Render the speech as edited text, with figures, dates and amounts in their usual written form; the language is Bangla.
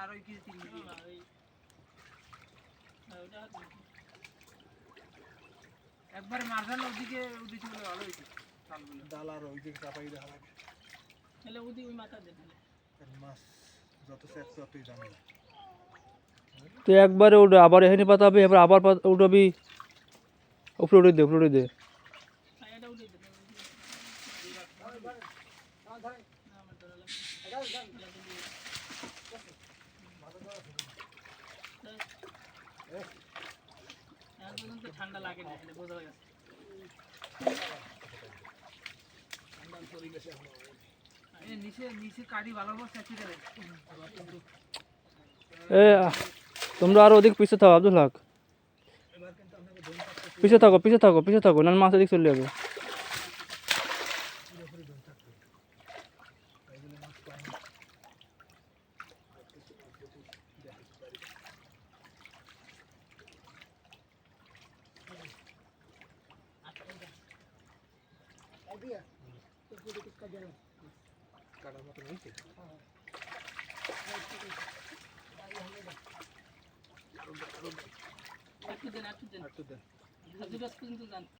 আড়াই কেজি 3 কেজি একবার মারজান ওদিকে উঠেছে বলে ভালো হয়েছে চালগুলো ডাল আর ওই দিকে চাপাই দেখা লাগে তাহলে ওদিকে ওই মাথা দেন মাছ যত সেট ততই দামি তো একবারে উঠে আবার এখানে পাতাবে এবার আবার উঠাবি উপরে উঠে দে ঠান্ডা লাগে না বোঝা গেছে নিচে নিচে কাটি ভালো অবস্থা ঠিক আছে এ তোমরা আরো ওদিক পিছিয়ে থাকো আব্দুল হক পিছিয়ে থাকো না মাছ এদিক চলে যাবে কাটার মতো হয়েছে একটু দেন